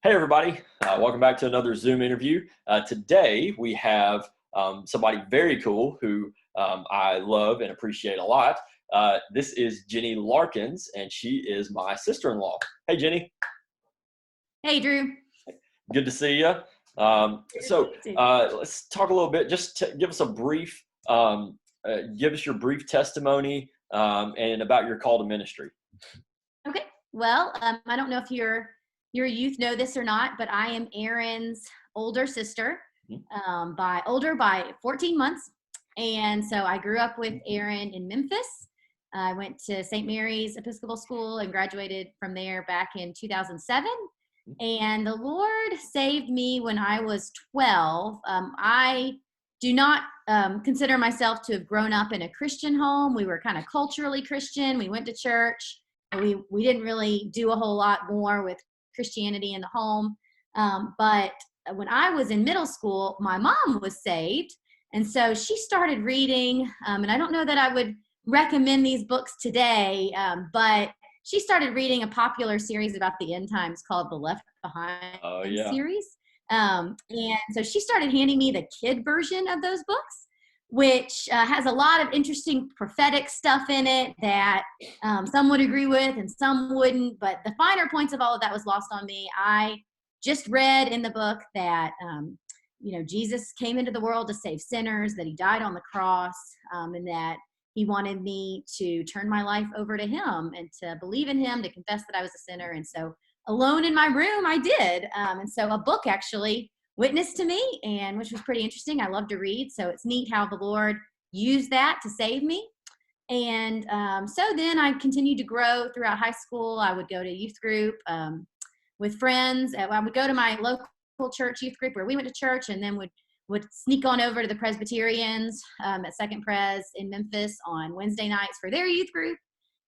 Hey, everybody. Welcome back to another Zoom interview. Today, we have somebody very cool who I love and appreciate a lot. This is Ginni Larkins, and she is my sister-in-law. Hey, Ginni. Hey, Drew. Good to see you. Um, Good to so see you too. let's talk a little bit. Just give us a brief, give us your brief testimony and about your call to ministry. Okay. Well, I don't know if your youth know this or not, but I am Aaron's older sister, Mhm. by 14 months. And so I grew up with Aaron in Memphis. I went to St. Mary's Episcopal School and graduated from there back in 2007. And the Lord saved me when I was 12. I do not consider myself to have grown up in a Christian home. We were kind of culturally Christian. We went to church. We didn't really do a whole lot more with Christianity in the home. But when I was in middle school, my mom was saved. And so she started reading. And I don't know that I would recommend these books today, but she started reading a popular series about the end times called the Left Behind Oh, yeah. series. And so she started handing me the kid version of those books, which has a lot of interesting prophetic stuff in it that some would agree with and some wouldn't. But the finer points of all of that was lost on me. I just read in the book that, Jesus came into the world to save sinners, that he died on the cross, and that he wanted me to turn my life over to him and to believe in him, to confess that I was a sinner. And so alone in my room, I did. And so a book actually witnessed to me, and which was pretty interesting. I love to read. So it's neat how the Lord used that to save me. And so then I continued to grow throughout high school. I would go to youth group with friends. I would go to my local church youth group where we went to church, and then would sneak on over to the Presbyterians at Second Pres in Memphis on Wednesday nights for their youth group,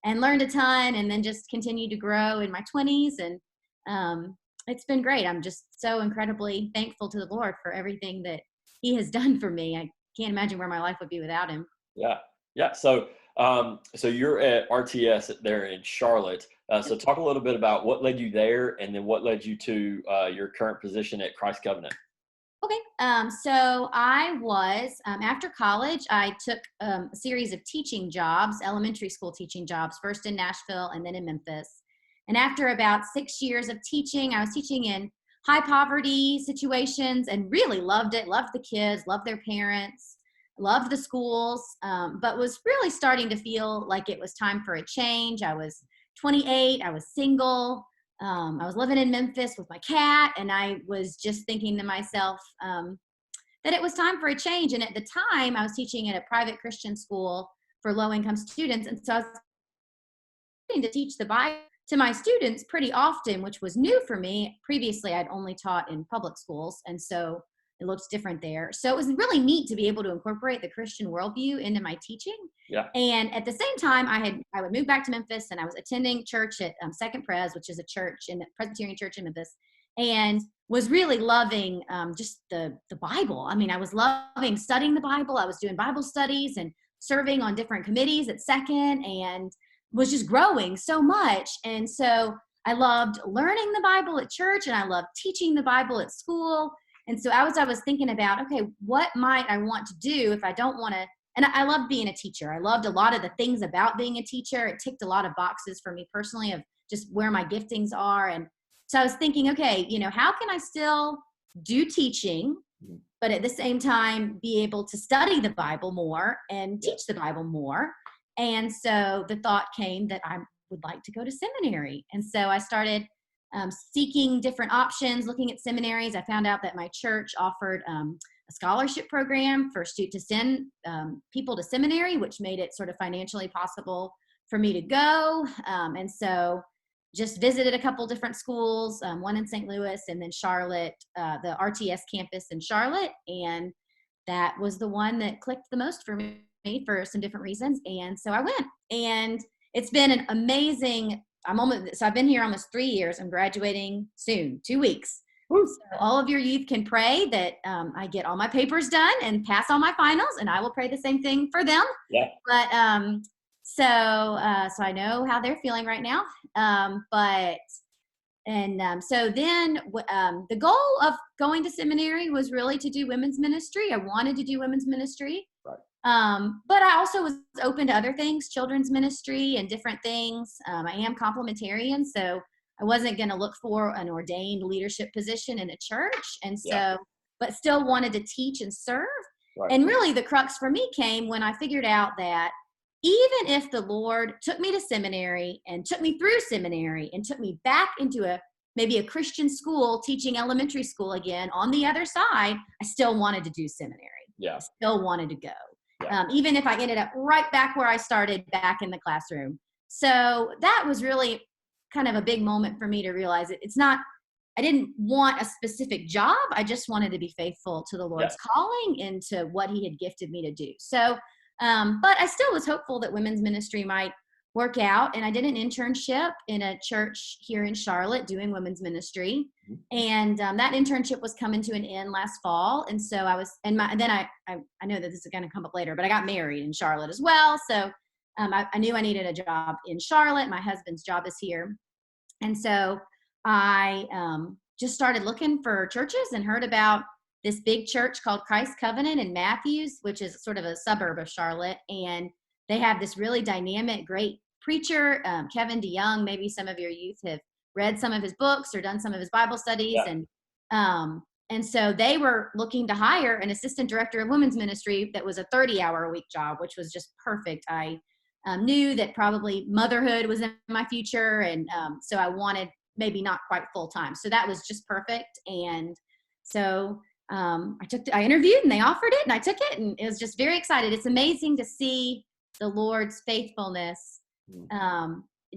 and learned a ton, and then just continued to grow in my 20s. And it's been great. I'm just so incredibly thankful to the Lord for everything that he has done for me. I can't imagine where my life would be without him. Yeah, yeah. So you're at RTS there in Charlotte. So talk a little bit about what led you there, and then what led you to your current position at Christ Covenant. Okay. So I was, after college, I took a series of teaching jobs, elementary school teaching jobs, first in Nashville and then in Memphis. And after about 6 years of teaching, I was teaching in high poverty situations and really loved it, loved the kids, loved their parents, loved the schools, but was really starting to feel like it was time for a change. I was 28, I was single. I was living in Memphis with my cat, and I was just thinking to myself that it was time for a change. And at the time, I was teaching at a private Christian school for low-income students, and so I was to teach the Bible to my students pretty often, which was new for me. Previously, I'd only taught in public schools, and so it looked different there. So it was really neat to be able to incorporate the Christian worldview into my teaching. Yeah. And at the same time, I would move back to Memphis, and I was attending church at Second Pres, which is a church in the Presbyterian church in Memphis, and was really loving just the Bible. I mean, I was loving studying the Bible. I was doing Bible studies and serving on different committees at Second, and was just growing so much. And so I loved learning the Bible at church, and I loved teaching the Bible at school. And so I was thinking about, okay, what might I want to do if I don't want to? And I loved being a teacher. I loved a lot of the things about being a teacher. It ticked a lot of boxes for me personally of just where my giftings are. And so I was thinking, okay, how can I still do teaching, but at the same time be able to study the Bible more and teach the Bible more? And so the thought came that I would like to go to seminary. And so I started seeking different options, looking at seminaries. I found out that my church offered a scholarship program to send people to seminary, which made it sort of financially possible for me to go. And so just visited a couple different schools, one in St. Louis and then Charlotte, the RTS campus in Charlotte. And that was the one that clicked the most for me for some different reasons. And so I went, and it's been an amazing, I've been here almost 3 years. I'm graduating soon, 2 weeks. Woo. So all of your youth can pray that I get all my papers done and pass all my finals, and I will pray the same thing for them. Yeah. But so I know how they're feeling right now. But And so then the goal of going to seminary was really to do women's ministry. I wanted to do women's ministry. Right. But I also was open to other things, children's ministry and different things. I am complementarian, so I wasn't going to look for an ordained leadership position in a church. And Yeah. so, but still wanted to teach and serve. Right. And really the crux for me came when I figured out that even if the Lord took me to seminary and took me through seminary and took me back into maybe a Christian school, teaching elementary school again on the other side, I still wanted to do seminary. Yeah. I still wanted to go. Yeah. Even if I ended up right back where I started, back in the classroom. So that was really kind of a big moment for me to realize it's not, I didn't want a specific job. I just wanted to be faithful to the Lord's calling and to what he had gifted me to do. So, but I still was hopeful that women's ministry might work out. And I did an internship in a church here in Charlotte doing women's ministry. And that internship was coming to an end last fall. And so I was, and then I know that this is going to come up later, but I got married in Charlotte as well. So I knew I needed a job in Charlotte. My husband's job is here. And so I just started looking for churches and heard about this big church called Christ Covenant in Matthews, which is sort of a suburb of Charlotte. And they have this really dynamic, great preacher, Kevin DeYoung. Maybe some of your youth have read some of his books or done some of his Bible studies. And so they were looking to hire an assistant director of women's ministry that was a 30-hour-a-week job, which was just perfect. I knew that probably motherhood was in my future. And so I wanted maybe not quite full time. So that was just perfect. And so I interviewed and they offered it and I took it and it was just very excited. It's amazing to see the Lord's faithfulness.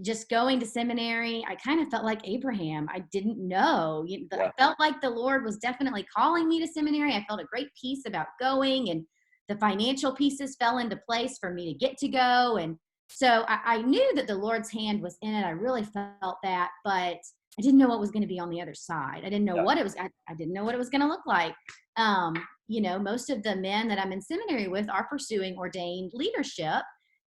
Just going to seminary, I kind of felt like Abraham. I didn't know. I felt like the Lord was definitely calling me to seminary. I felt a great peace about going, and the financial pieces fell into place for me to get to go. And so I knew that the Lord's hand was in it. I really felt that, but I didn't know what was going to be on the other side. I didn't know what it was. I didn't know what it was going to look like. Most of the men that I'm in seminary with are pursuing ordained leadership.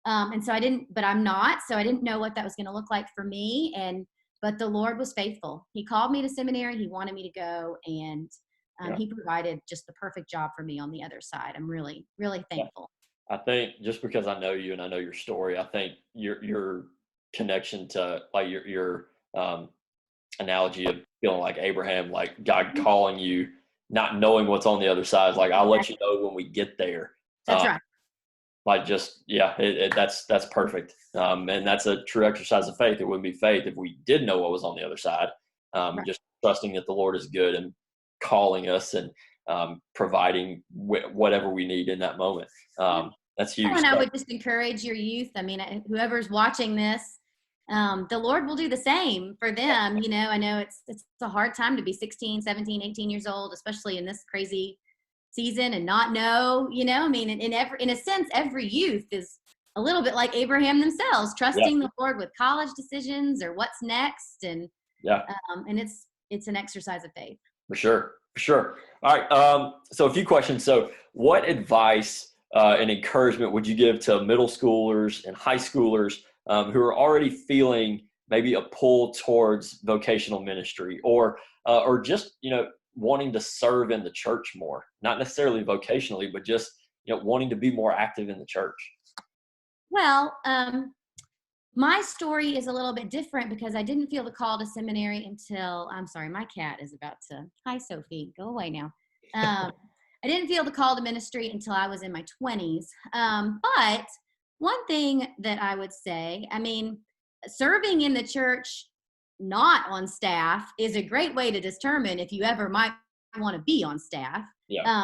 And so but I'm not, so I didn't know what that was going to look like for me. But the Lord was faithful. He called me to seminary. He wanted me to go, and he provided just the perfect job for me on the other side. I'm really, really thankful. I think just because I know you and I know your story, I think your connection to like your analogy of feeling like Abraham, like God calling you, not knowing what's on the other side, is like, I'll let you know when we get there. That's right. Like that's perfect. And that's a true exercise of faith. It wouldn't be faith if we did know what was on the other side. Just trusting that the Lord is good and calling us and providing whatever we need in that moment. That's huge. And I would just encourage your youth. I mean, whoever's watching this, the Lord will do the same for them. I know it's a hard time to be 16, 17, 18 years old, especially in this crazy season and not know, I mean, in a sense, every youth is a little bit like Abraham themselves, trusting the Lord with college decisions or what's next. And and it's an exercise of faith. For sure. All right. So a few questions. So what advice and encouragement would you give to middle schoolers and high schoolers who are already feeling maybe a pull towards vocational ministry or just, wanting to serve in the church more, not necessarily vocationally, but just, wanting to be more active in the church? Well, my story is a little bit different because I didn't feel the call to seminary until, I'm sorry, my cat is about to, hi, Sophie, go away now. I didn't feel the call to ministry until I was in my 20s. But one thing that I would say, I mean, serving in the church not on staff is a great way to determine if you ever might want to be on staff.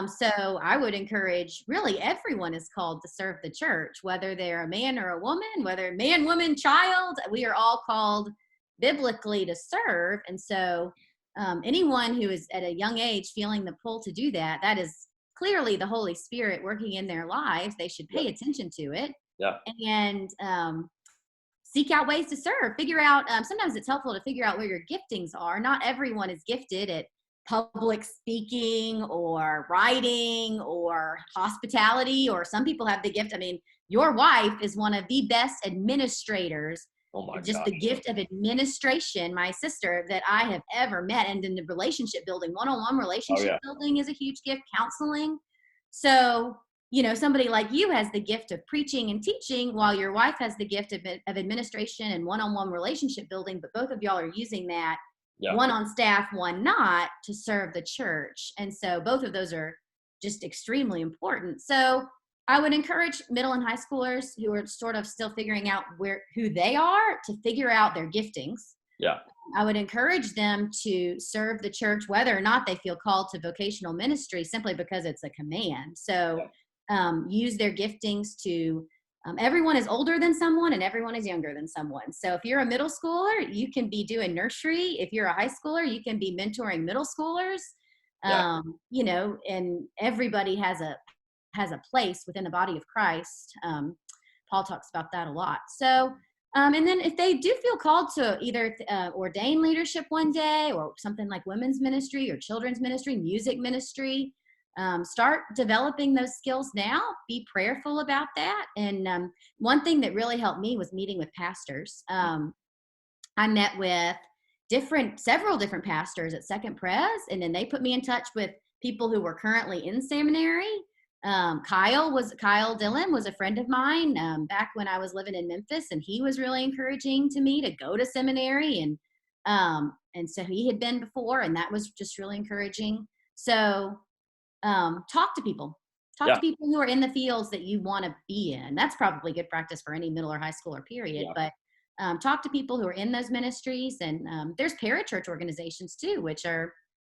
So I would encourage really everyone is called to serve the church, whether they're a man or a woman, whether man, woman, child, we are all called biblically to serve. And so anyone who is at a young age feeling the pull to do that, that is clearly the Holy Spirit working in their lives. They should pay attention to it. And seek out ways to serve. Figure out, sometimes it's helpful to figure out where your giftings are. Not everyone is gifted at public speaking or writing or hospitality, or some people have the gift. I mean, your wife is one of the best administrators Oh my just gosh. the gift of administration, my sister, that I have ever met. And then the relationship building, one-on-one Oh relationship yeah. building is a huge gift, counseling. So, somebody like you has the gift of preaching and teaching, while your wife has the gift of administration and one-on-one relationship building. But both of y'all are using that, Yeah. one on staff, one not, to serve the church. And so both of those are just extremely important. So I would encourage middle and high schoolers who are sort of still figuring out who they are to figure out their giftings. Yeah. I would encourage them to serve the church, whether or not they feel called to vocational ministry, simply because it's a command. So use their giftings to, everyone is older than someone and everyone is younger than someone. So if you're a middle schooler, you can be doing nursery. If you're a high schooler, you can be mentoring middle schoolers. Yeah. And everybody has a place within the body of Christ. Paul talks about that a lot. So, and then if they do feel called to either ordain leadership one day, or something like women's ministry or children's ministry, music ministry, start developing those skills now. Be prayerful about that. And one thing that really helped me was meeting with pastors. I met with several different pastors at Second Pres, and then they put me in touch with people who were currently in seminary. Kyle Dillon was a friend of mine back when I was living in Memphis, and he was really encouraging to me to go to seminary, and so he had been before, and that was just really encouraging. So talk to people. Talk to Yeah. people who are in the fields that you want to be in. That's probably good practice for any middle or high schooler, period. Yeah. But talk to people who are in those ministries, and there's parachurch organizations too, which are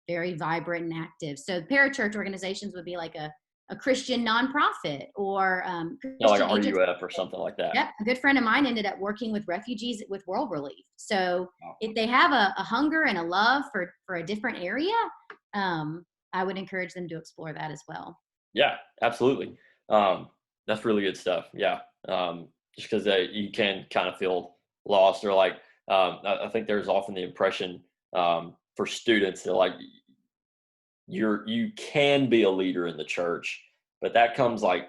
very vibrant and active. So parachurch organizations would be like a Christian nonprofit, or Like Christian an agency. RUF or something like that. Yep, a good friend of mine ended up working with refugees with World Relief. So Wow. if they have a hunger and a love for a different area, I would encourage them to explore that as well. Yeah, absolutely. That's really good stuff. Yeah. Just because you can kind of feel lost, or like, I think there's often the impression for students that like you can be a leader in the church, but that comes like,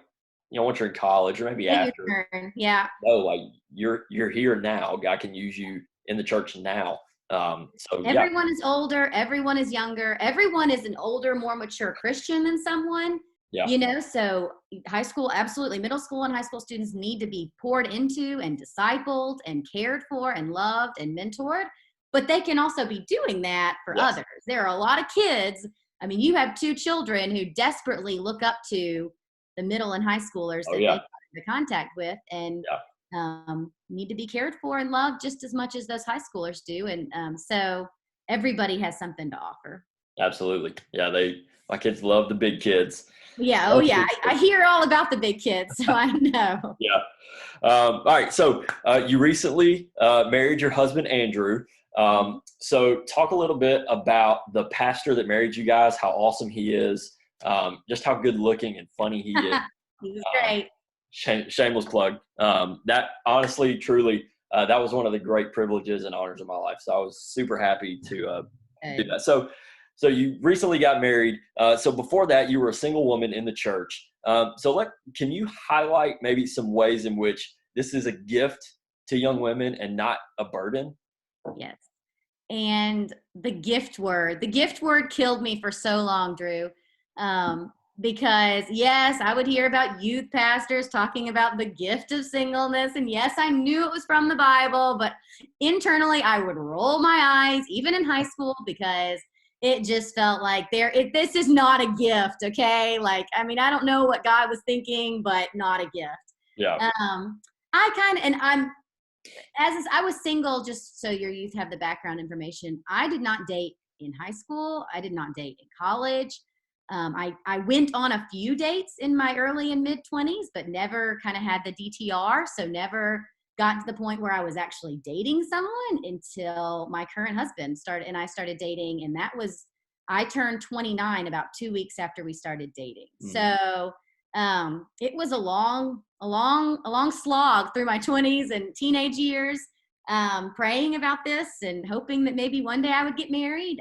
once you're in college or maybe Take your after. turn. Yeah. No, like you're here now. God can use you in the church now. So yeah. Everyone is older. Everyone is younger. Everyone is an older, more mature Christian than someone. Yeah. So high school, absolutely. Middle school and high school students need to be poured into and discipled and cared for and loved and mentored. But they can also be doing that for Yes. others. There are a lot of kids. I mean, you have 2 children who desperately look up to the middle and high schoolers that they come into contact with, and need to be cared for and loved just as much as those high schoolers do. And so everybody has something to offer. Absolutely. Yeah. My kids love the big kids. Yeah. Oh, yeah. I hear all about the big kids, so I know. Yeah. All right. So you recently married your husband, Andrew. So talk a little bit about the pastor that married you guys, how awesome he is, just how good looking and funny he is. He's great. Shameless plug. That honestly, truly, that was one of the great privileges and honors of my life. So I was super happy to do that. So you recently got married. So before that, you were a single woman in the church. Can you highlight maybe some ways in which this is a gift to young women and not a burden? Yes. And the gift word killed me for so long, Drew. Because yes, I would hear about youth pastors talking about the gift of singleness. And yes, I knew it was from the Bible, but internally I would roll my eyes, even in high school, because it just felt like this is not a gift. Okay. Like, I mean, I don't know what God was thinking, but not a gift. Yeah. I was single, just so your youth have the background information. I did not date in high school. I did not date in college. I went on a few dates in my early and mid 20s, but never kind of had the DTR. So never got to the point where I was actually dating someone until my current husband started dating. And I turned 29 about 2 weeks after we started dating. Mm-hmm. So it was a long slog through my 20s and teenage years, praying about this and hoping that maybe one day I would get married,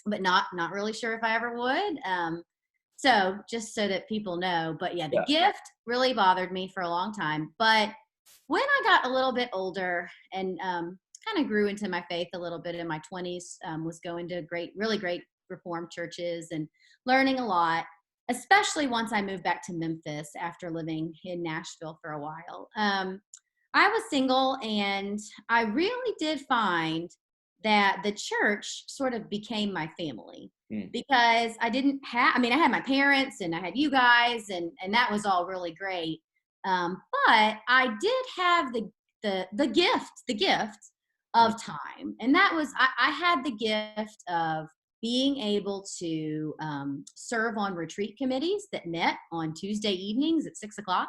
but not really sure if I ever would. So just so that people know, but yeah, the gift really bothered me for a long time. But When I got a little bit older and kind of grew into my faith a little bit in my 20s, was going to really great Reformed churches and learning a lot, especially once I moved back to Memphis after living in Nashville for a while. I was single, and I really did find that the church sort of became my family because I didn't have, I mean, I had my parents and I had you guys, and that was all really great. But I did have the gift of time. And that was, I had the gift of being able to serve on retreat committees that met on Tuesday evenings at 6 o'clock.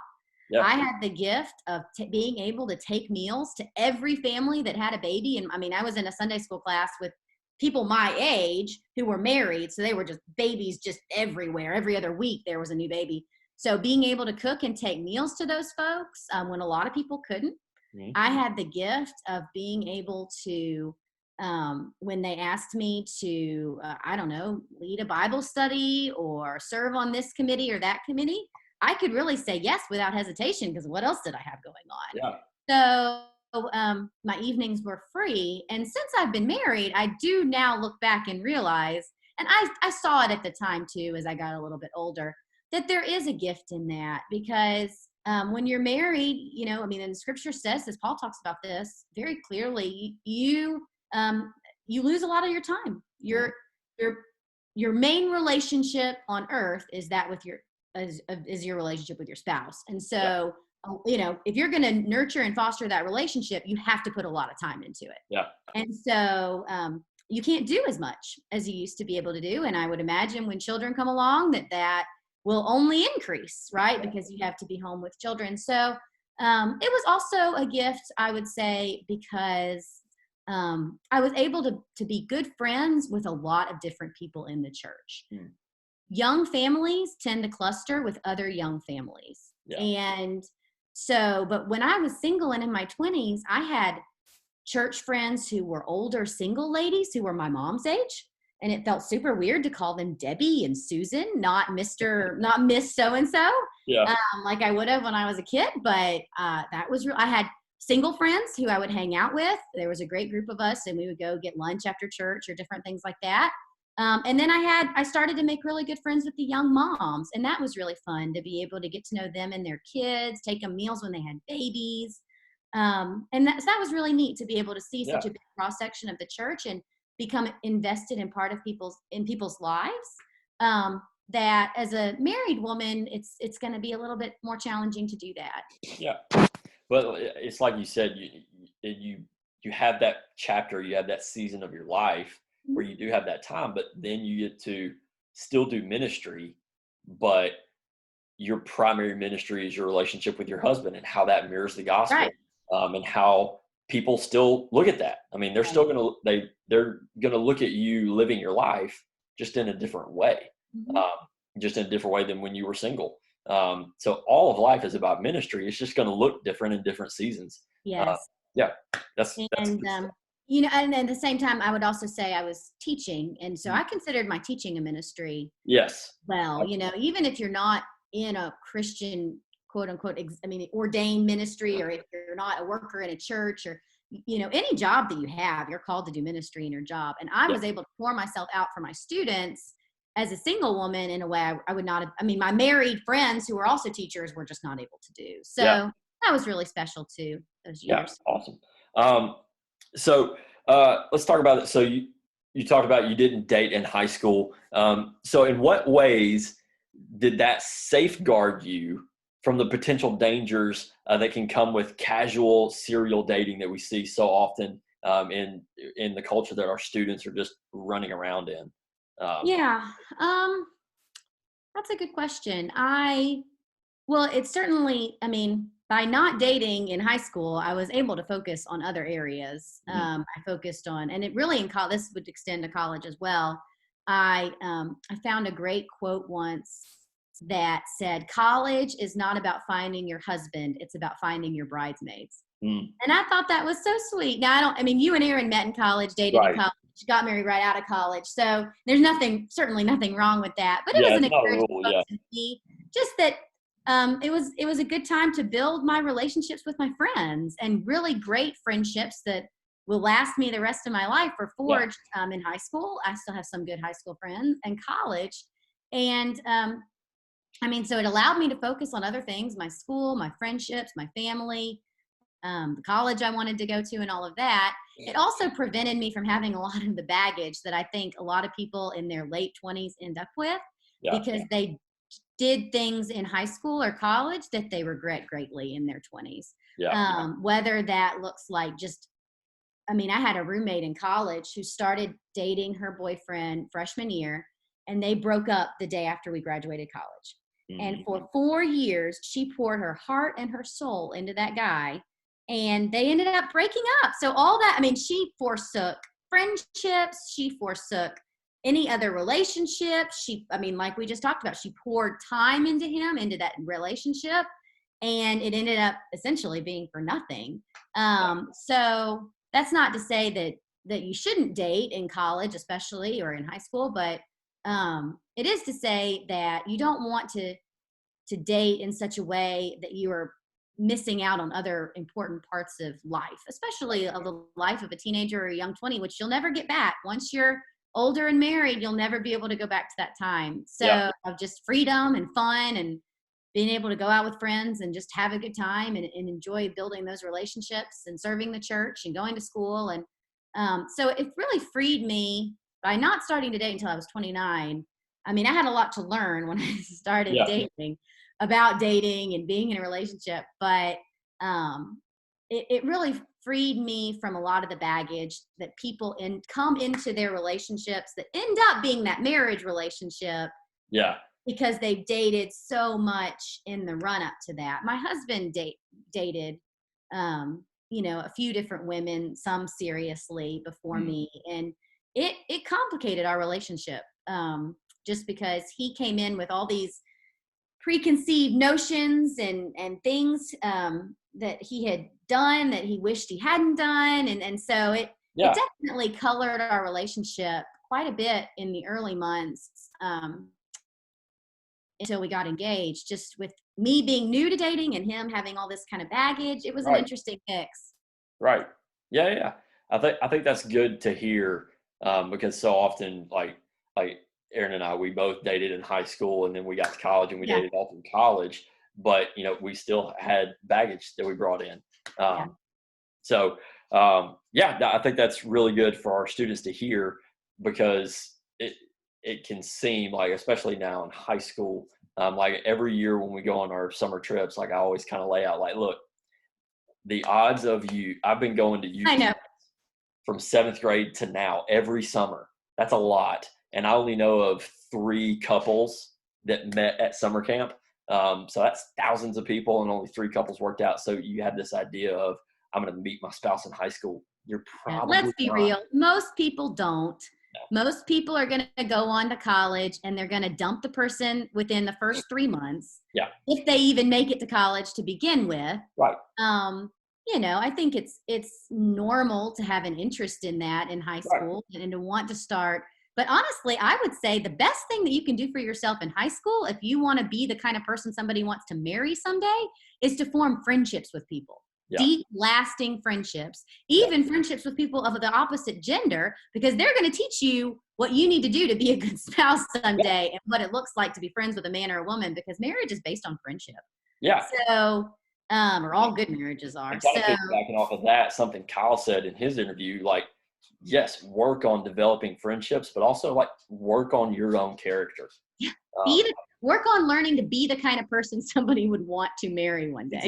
Yeah. I had the gift of being able to take meals to every family that had a baby. And I mean, I was in a Sunday school class with people my age who were married. So they were just babies just everywhere. Every other week there was a new baby. So being able to cook and take meals to those folks when a lot of people couldn't. I had the gift of being able to, when they asked me to, I don't know, lead a Bible study or serve on this committee or that committee, I could really say yes without hesitation, because what else did I have going on? Yeah. So my evenings were free. And since I've been married, I do now look back and realize, and I saw it at the time too, as I got a little bit older, that there is a gift in that, because when you're married, you know, I mean, and the scripture says, as Paul talks about this very clearly, you lose a lot of your time. Your main relationship on earth is that with is your relationship with your spouse. And so, you know, if you're going to nurture and foster that relationship, you have to put a lot of time into it. Yeah. And so you can't do as much as you used to be able to do. And I would imagine when children come along that will only increase, right? Because you have to be home with children. So it was also a gift, I would say, because I was able to be good friends with a lot of different people in the church. Young families tend to cluster with other young families. Yeah. And so, but when I was single and in my 20s, I had church friends who were older single ladies who were my mom's age. And it felt super weird to call them Debbie and Susan, not Miss so-and-so, like I would have when I was a kid. But that was real. I had single friends who I would hang out with. There was a great group of us, and we would go get lunch after church or different things like that. And then I started to make really good friends with the young moms. And that was really fun to be able to get to know them and their kids, take them meals when they had babies. And so that was really neat to be able to see such a big cross section of the church and become invested in part of people's lives. That as a married woman, it's going to be a little bit more challenging to do that. Yeah. Well, it's like you said, you have that chapter, you have that season of your life where you do have that time, but then you get to still do ministry, but your primary ministry is your relationship with your husband and how that mirrors the gospel, Right. And how people still look at that. I mean, they're still they're gonna look at you living your life just in a different way, just in a different way than when you were single. So all of life is about ministry. It's just gonna look different in different seasons. Yes. That's you know, and at the same time, I would also say I was teaching, and so I considered my teaching a ministry. Yes. Well, you know, even if you're not in a Christian quote unquote, ordained ministry, or if you're not a worker in a church, or, you know, any job that you have, you're called to do ministry in your job. And I was able to pour myself out for my students as a single woman in a way I would not have. I mean, my married friends who were also teachers were just not able to do. So that was really special too, those years. Yeah, awesome. So let's talk about it. So you talked about you didn't date in high school. So in what ways did that safeguard you from the potential dangers that can come with casual serial dating that we see so often in the culture that our students are just running around in? That's a good question. It's certainly, I mean, by not dating in high school, I was able to focus on other areas. I focused on, and it really in college, this would extend to college as well. I found a great quote once that said, college is not about finding your husband, it's about finding your bridesmaids. And I thought that was so sweet. Now, you and Aaron met in college, dated in college, got married right out of college. So there's certainly nothing wrong with that. But it was an encouragement to me, just that it was a good time to build my relationships with my friends, and really great friendships that will last me the rest of my life were Yeah. forged in high school. I still have some good high school friends, and college. And I mean, so it allowed me to focus on other things: my school, my friendships, my family, the college I wanted to go to, and all of that. It also prevented me from having a lot of the baggage that I think a lot of people in their late 20s end up with, Yeah. because they did things in high school or college that they regret greatly in their 20s. Yeah. Whether that looks like just, I mean, I had a roommate in college who started dating her boyfriend freshman year, and they broke up the day after we graduated college. And for 4 years, she poured her heart and her soul into that guy, and they ended up breaking up. So all that, I mean, she forsook friendships, she forsook any other relationship. I mean, like we just talked about, she poured time into him, into that relationship, and it ended up essentially being for nothing. So that's not to say that you shouldn't date in college, especially, or in high school, but it is to say that you don't want to date in such a way that you are missing out on other important parts of life, especially of the life of a teenager or a young 20, which you'll never get back. Once you're older and married, you'll never be able to go back to that time. So of just freedom and fun and being able to go out with friends and just have a good time, and enjoy building those relationships and serving the church and going to school. And so it really freed me by not starting to date until I was 29. I mean, I had a lot to learn when I started dating, about dating and being in a relationship, but it really freed me from a lot of the baggage that people come into their relationships that end up being that marriage relationship. Yeah. Because they've dated so much in the run up to that. My husband dated, a few different women, some seriously before me, and it complicated our relationship, just because he came in with all these preconceived notions and things that he had done that he wished he hadn't done, and so it definitely colored our relationship quite a bit in the early months, until we got engaged. Just with me being new to dating and him having all this kind of baggage, it was an interesting mix. Right. Yeah, yeah. I think that's good to hear, because so often, like Aaron and I, we both dated in high school, and then we got to college and we dated all through college, but we still had baggage that we brought in. So I think that's really good for our students to hear, because it can seem like, especially now in high school, like every year when we go on our summer trips, like I always kind of lay out, like, look, the odds of I've been going to youth from 7th grade to now every summer. That's a lot. And I only know of 3 couples that met at summer camp. So that's thousands of people, and only 3 couples worked out. So you have this idea of, I'm going to meet my spouse in high school. You're probably let's be real. Most people don't. No. Most people are going to go on to college, and they're going to dump the person within the first 3 months. Yeah. If they even make it to college to begin with. Right. I think it's normal to have an interest in that in high school, and to want to start. But honestly, I would say the best thing that you can do for yourself in high school, if you want to be the kind of person somebody wants to marry someday, is to form friendships with people. Deep, lasting friendships, even friendships with people of the opposite gender, because they're going to teach you what you need to do to be a good spouse someday, and what it looks like to be friends with a man or a woman, because marriage is based on friendship. Yeah. So, or all good marriages are. So, backing off of that, something Kyle said in his interview, like, yes, work on developing friendships, but also like work on your own character. Work on learning to be the kind of person somebody would want to marry one day.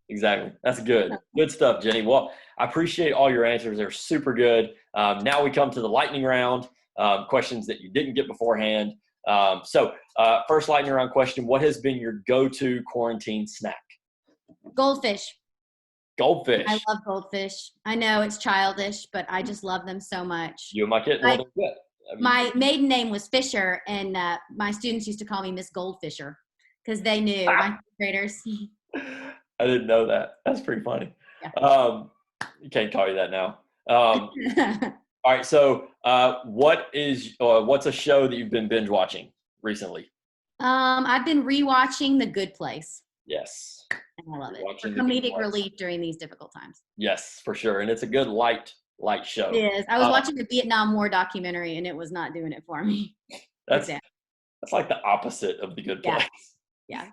Exactly. That's good. Good stuff, Ginny. Well, I appreciate all your answers. They're super good. Now we come to the lightning round, questions that you didn't get beforehand. So first lightning round question, what has been your go-to quarantine snack? Goldfish. Goldfish. I love goldfish. I know it's childish, but I just love them so much. You and my kid? Well, good. My maiden name was Fisher, and my students used to call me Miss Goldfisher, because they knew, my graders. I didn't know that. That's pretty funny. Yeah. You can't call you that now. All right. So what's a show that you've been binge watching recently? I've been rewatching The Good Place, Yes. and I love You're it for watching The Good comedic Place. relief during these difficult times. Yes, for sure. And it's a good light It show. is. I was watching the Vietnam War documentary, and it was not doing it for me. It's That's sad. that's like the opposite of The Good Yeah, Place. yeah,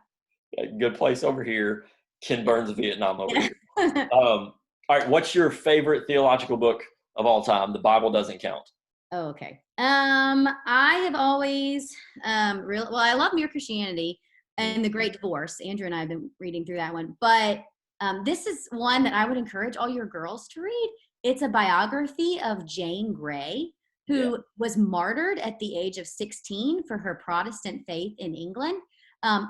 Good Place over here, Ken yeah. Burns of Vietnam over Yeah. here. All right, what's your favorite theological book of all time? The Bible doesn't count. Oh, okay. I have always well, I love Mere Christianity Mm, and The Great Divorce. Andrew and I have been reading through that one, but this is one that I would encourage all your girls to read. It's a biography of Jane Grey, yeah, who was martyred at the age of 16 for her Protestant faith in England.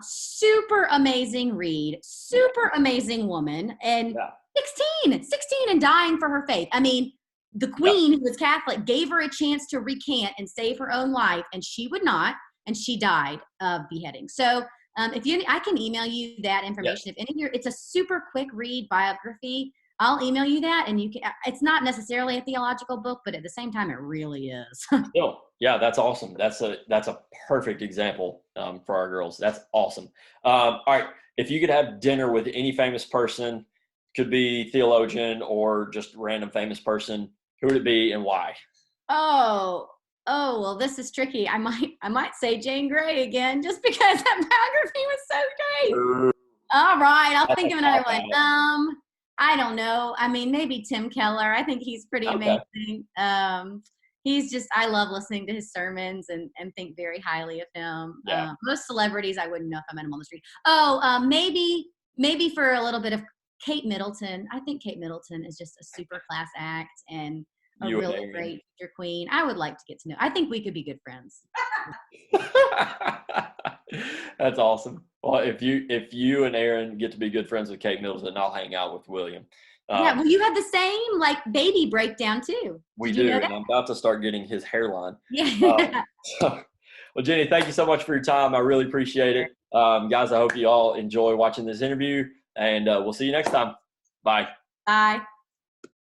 Super amazing read, yeah, super amazing woman, and yeah, 16 and dying for her faith. I mean, the yep. queen, who was Catholic, gave her a chance to recant and save her own life, and she would not, and she died of beheading. So, if you, I can email you that Yes. information. If any of your, it's a super quick read biography. I'll email you that, and you can. It's not necessarily a theological book, but at the same time, it really is. No, yeah, that's awesome. That's a perfect example for our girls. That's awesome. All right, if you could have dinner with any famous person, could be theologian or just random famous person, who would it be and why? Oh, oh, well, this is tricky. I might say Jane Grey again, just because that biography was so great. Ooh, All right, I'll that's a think of another cop one. out. I don't know. I mean, maybe Tim Keller. I think he's pretty Okay, amazing. He's just, I love listening to his sermons and think very highly of him. yeah, Most celebrities, I wouldn't know if I met him on the street. Oh, maybe for a little bit of Kate Middleton. I think Kate Middleton is just a super class act and a you and really Aaron. great teacher queen. I would like to get to know. I think we could be good friends. That's awesome. Well, if you and Aaron get to be good friends with Kate Middleton, I'll hang out with William. Yeah, Um, well, you had the same like baby breakdown too. we Did you do, know and that? I'm about to start getting his hairline. Yeah. So, well, Jenny, thank you so much for your time. I really appreciate it. Guys, I hope you all enjoy watching this interview, and we'll see you next time. Bye. Bye.